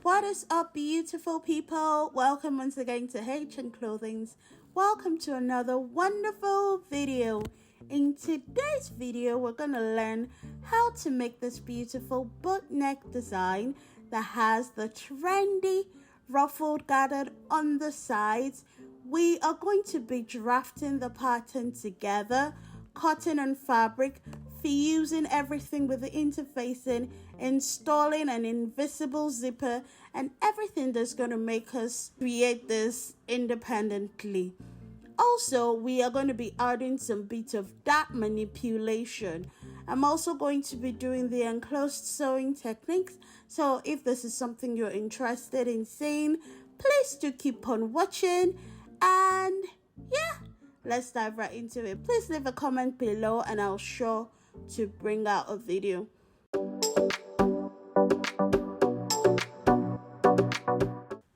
What is up, beautiful people? Welcome once again to hellohnclothing. Welcome to another wonderful video. In today's video, we're going to learn how to make this beautiful boat neck design that has the trendy ruffled gathered on the sides. We are going to be drafting the pattern together, cotton and fabric, fusing everything with the interfacing, installing an invisible zipper, and everything that's going to make us create this independently. Also, we are going to be adding some bits of dart manipulation. I'm also going to be doing the enclosed sewing techniques. So if this is something you're interested in seeing, please do keep on watching. And yeah, let's dive right into it. Please leave a comment below and I'll sure to bring out a video.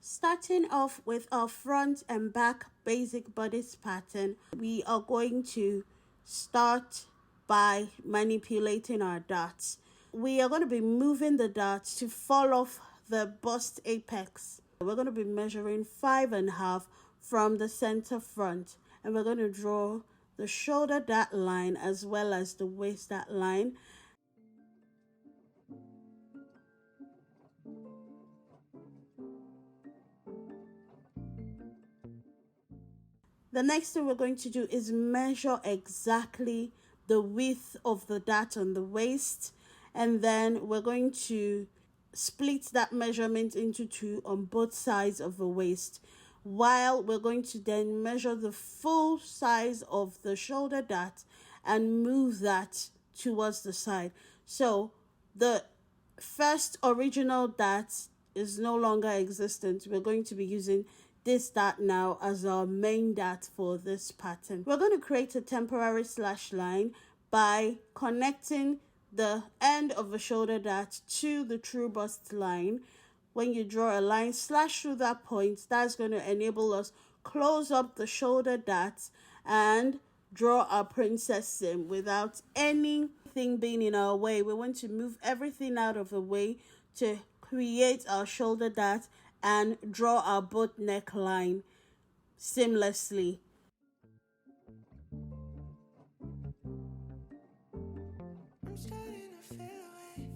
Starting off with our front and back basic bodice pattern, we are going to start by manipulating our darts. We are going to be moving the darts to fall off the bust apex. We're going to be measuring 5.5 from the center front, and we're going to draw the shoulder dart line as well as the waist dart line. The next thing we're going to do is measure exactly the width of the dart on the waist, and then we're going to split that measurement into two on both sides of the waist, while we're going to then measure the full size of the shoulder dart and move that towards the side. So the first original dart is no longer existent. We're going to be using this dart now as our main dart for this pattern. We're going to create a temporary slash line by connecting the end of the shoulder dart to the true bust line. When you draw a line slash through that point, that's going to enable us close up the shoulder dart and draw our princess seam without anything being in our way. We want to move everything out of the way to create our shoulder dart and draw our boat neckline seamlessly. I'm starting to feel away.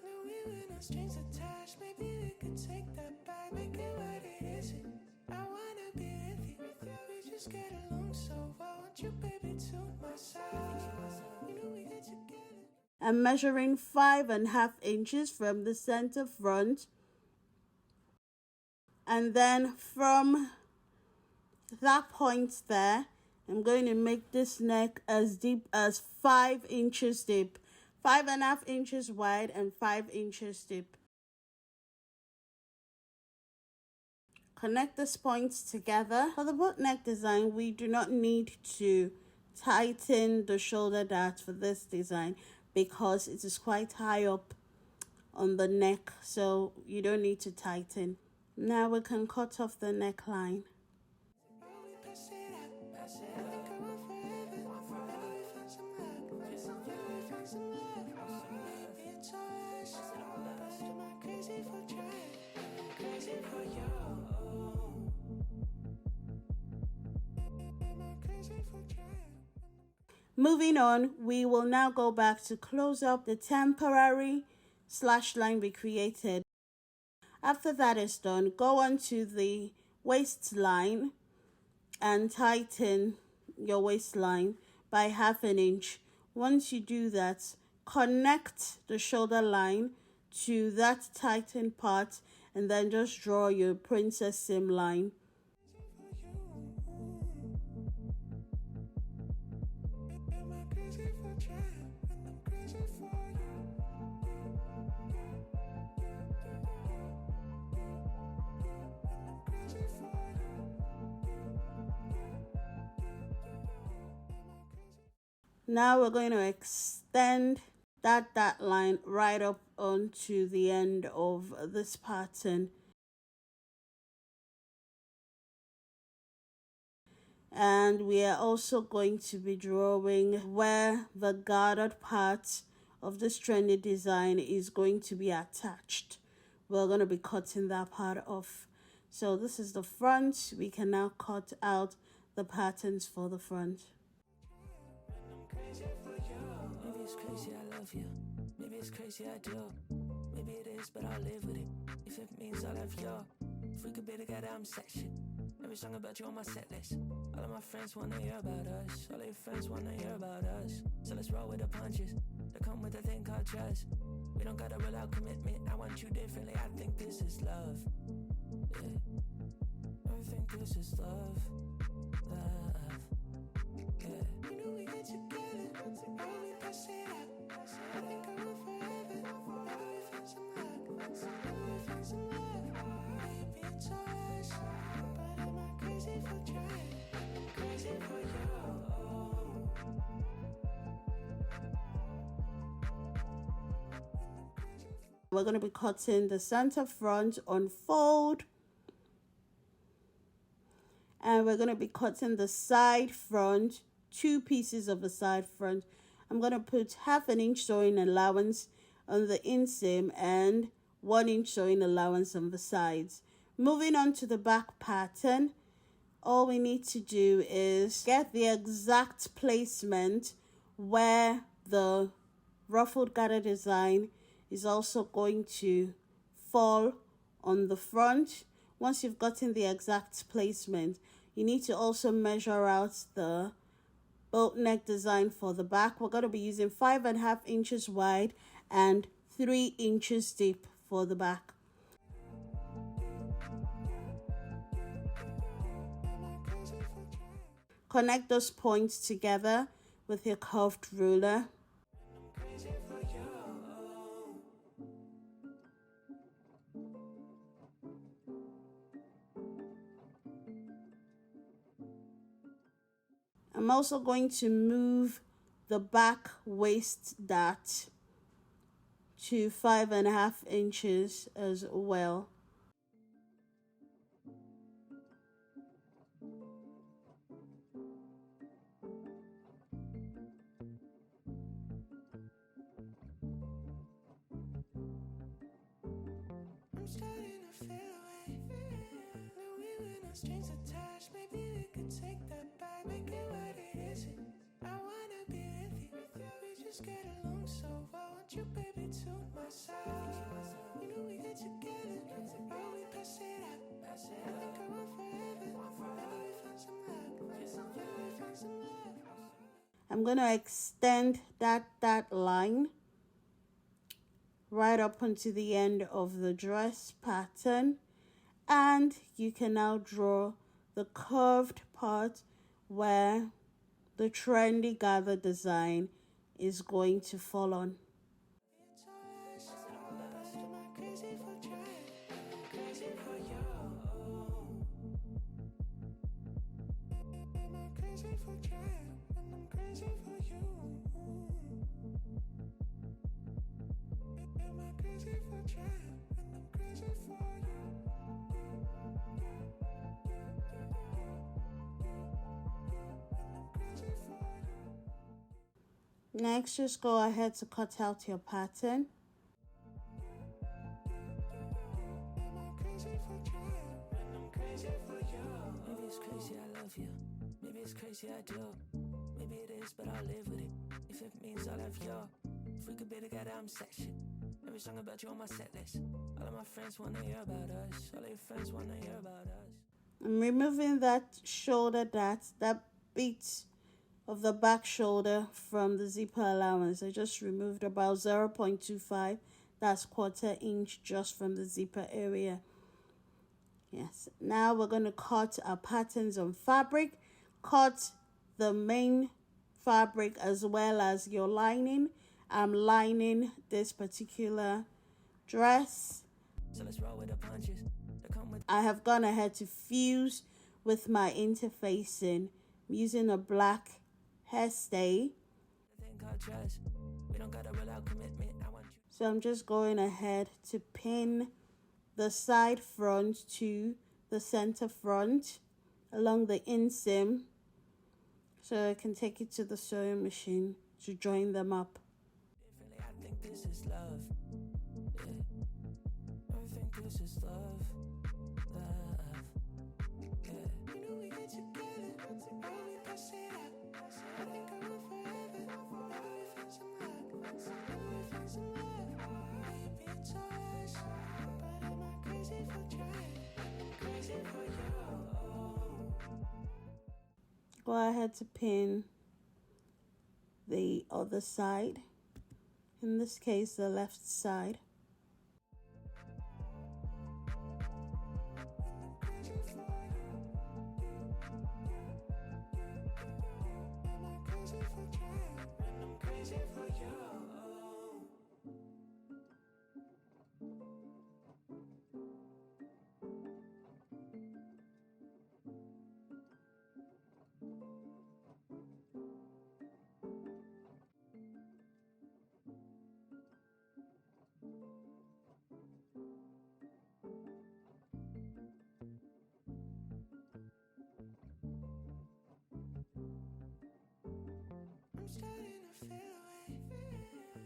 No, we were not strings attached. Maybe we could take that back, make it what it isn't. I wanna be with you. We just get along so well. I want you, baby, to my side. You know we get together. I'm measuring 5.5 inches from the center front. And then from that point there, I'm going to make this neck as deep as 5 inches deep. 5.5 inches wide and 5 inches deep. Connect these points together. For the boat neck design, we do not need to tighten the shoulder dart for this design because it is quite high up on the neck, so you don't need to tighten. Now we can cut off the neckline. Moving on, we will now go back to close up the temporary slash line we created. After that is done, go on to the waistline and tighten your waistline by 1/2 inch. Once you do that, connect the shoulder line to that tightened part and then just draw your princess seam line. Now we're going to extend that line right up onto the end of this pattern. And we are also going to be drawing where the gathered part of this trendy design is going to be attached. we're going to be cutting that part off. So this is the front. We can now cut out the patterns for the front. Maybe it's crazy I love you. Maybe it's crazy I do. Maybe it is, but I'll live with it. If it means I'll have you. If we could be together, I'm section. Every song about you on my set list. All of my friends wanna hear about us. All of your friends wanna hear about us. So let's roll with the punches. They come with a thing called trust. We don't gotta rule out commitment. I want you differently. I think this is love. Yeah. I think this is love. Love. Yeah. You know we get together. Now we pass it out. I think I will forever. Now we find some love. Now we find some love. Maybe it's us. But am I crazy for trying? I'm crazy for you. We're going to be cutting the center front on fold, and we're going to be cutting the side front, 2 pieces of the side front. I'm going to put 1/2 inch sewing allowance on the inseam and 1 inch sewing allowance on the sides. Moving on to the back pattern, all we need to do is get the exact placement where the ruffled garter design is also going to fall on the front. Once you've gotten the exact placement, you need to also measure out the boat neck design for the back. We're going to be using 5.5 inches wide and 3 inches deep for the back. Connect those points together with your curved ruler. I'm also going to move the back waist dart to 5.5 inches as well. I'm starting to feel away. No, we were not strings attached. Maybe we could take that back, make it what it isn't. I wanna be with you. We just get along so well. Want you, baby, to myself. You know we get together. Now we pass it out. I think I want forever. Maybe we find some love. Maybe we find some love. I'm going to extend that line right up onto the end of the dress pattern, and you can now draw the curved part where the trendy gather design is going to fall on. It's us. But am I crazy for trying? I'm crazy for you. Am I crazy for trying? And I'm crazy for you. Am I crazy for trying? And I'm crazy for you. And I'm crazy for you. Next, just go ahead to cut out your pattern. Am I crazy for trying? And I'm crazy for you. Maybe it's crazy I love you. Maybe it's crazy I do. Maybe it is, but I'll live with it. If it means I'll have you. If we could be together, I'm section. Every song about you on my set list. All of my friends wanna hear about us. All of your friends wanna hear about us. I'm removing that shoulder dart, that bit of the back shoulder from the zipper allowance. I just removed about 0.25, that's 1/4 inch just from the zipper area. Yes, now we're going to cut our patterns on fabric. Cut the main fabric as well as your lining. I'm lining this particular dress. So let's roll with the punches. They come with I have gone ahead to fuse with my interfacing. I'm using a black hairstay. the thing called trust. We don't gotta rule out commitment. I want you. So I'm just going ahead to pin the side front to the center front along the inseam so I can take it to the sewing machine to join them up. Differently, I think this is love. Yeah. I think Go ahead to pin the other side, in this case the left side. I'm starting to feel away.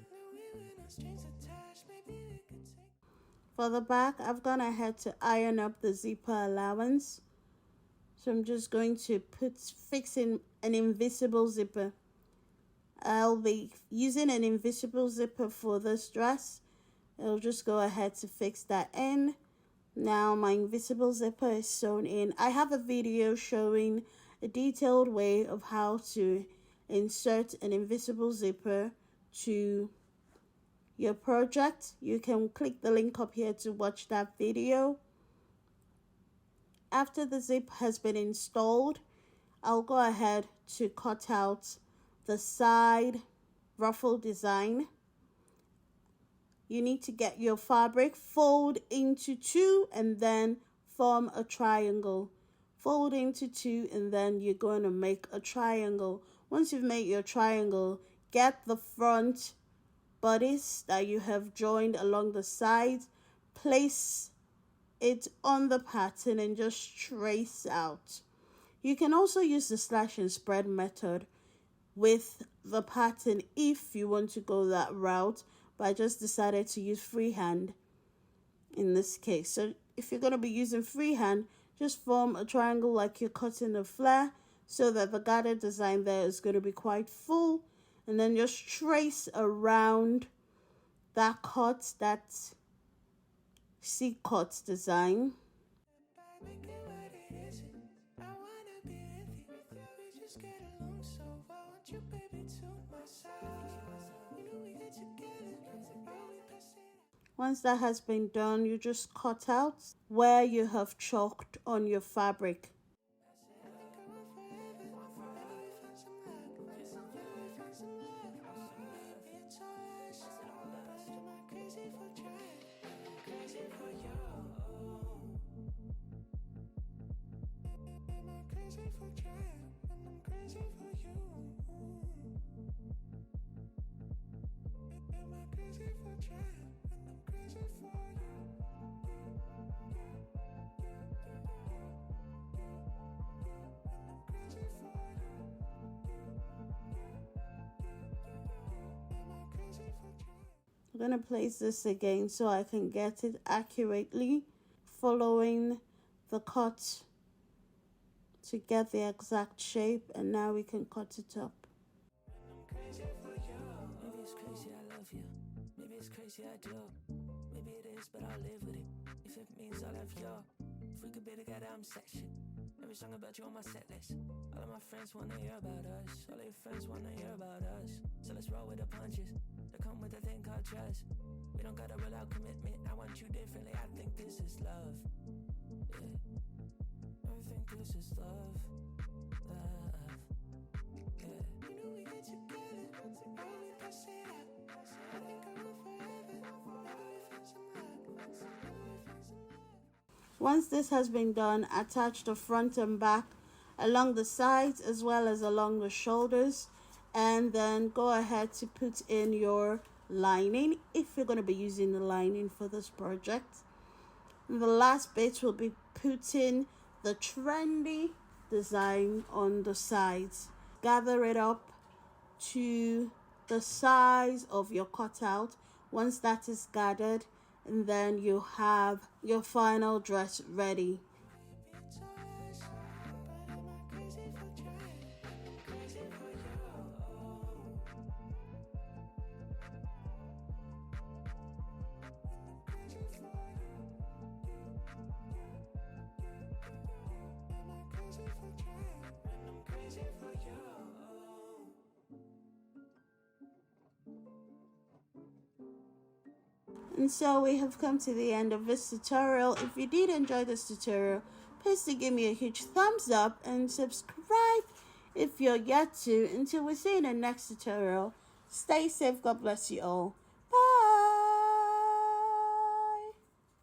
No, we were not strings attached. Maybe we could take. For the back, I've gone ahead to iron up the zipper allowance. So I'm just going to fix in an invisible zipper. I'll be using an invisible zipper for this dress. I'll just go ahead to fix that in. Now my invisible zipper is sewn in. I have a video showing a detailed way of how to insert an invisible zipper to your project. You can click the link up here to watch that video. After the zip has been installed, I'll go ahead to cut out the side ruffle design. You need to get your fabric, fold into two, and then form a triangle. Fold into two, and then you're going to make a triangle. Once you've made your triangle, get the front bodice that you have joined along the sides, place it on the pattern and just trace out. You can also use the slash and spread method with the pattern if you want to go that route, but I just decided to use freehand in this case. So if you're going to be using freehand, just form a triangle like you're cutting a flare so that the garter design there is going to be quite full, and then just trace around that cut, that C-cut design. Make it what it isn't. I wanna be with you. We just get along so well. Want you, baby, to myself. You know we get together. Oh, we pass it. Once that has been done, you just cut out where you have chalked on your fabric. I'm going to place this again so I can get it accurately, following the cut to get the exact shape, and now we can cut it up. Maybe it's crazy I love you. Maybe it's crazy I do. Maybe it is, but I'll live with it. If it means I'll have you. If we could be together, I'm section. Every song about you on my set list. All of my friends wanna hear about us. All of your friends wanna hear about us. So let's roll with the punches that come with a thing called trust. We don't gotta rule out commitment. I want you differently. I think this is love. Yeah. I think this is love. Love. Yeah. You know we get together. Oh, we pass it out. I think I will forever. Maybe we find some luck. Maybe we find some love. Once this has been done, attach the front and back along the sides as well as along the shoulders, and then go ahead to put in your lining if you're going to be using the lining for this project. And the last bit will be putting the trendy design on the sides. Gather it up to the size of your cutout. Once that is gathered, and then you have your final dress ready. Crazy for And so we have come to the end of this tutorial. If you did enjoy this tutorial, please do give me a huge thumbs up and subscribe if you're yet to. Until we see you in the next tutorial, stay safe. God bless you all.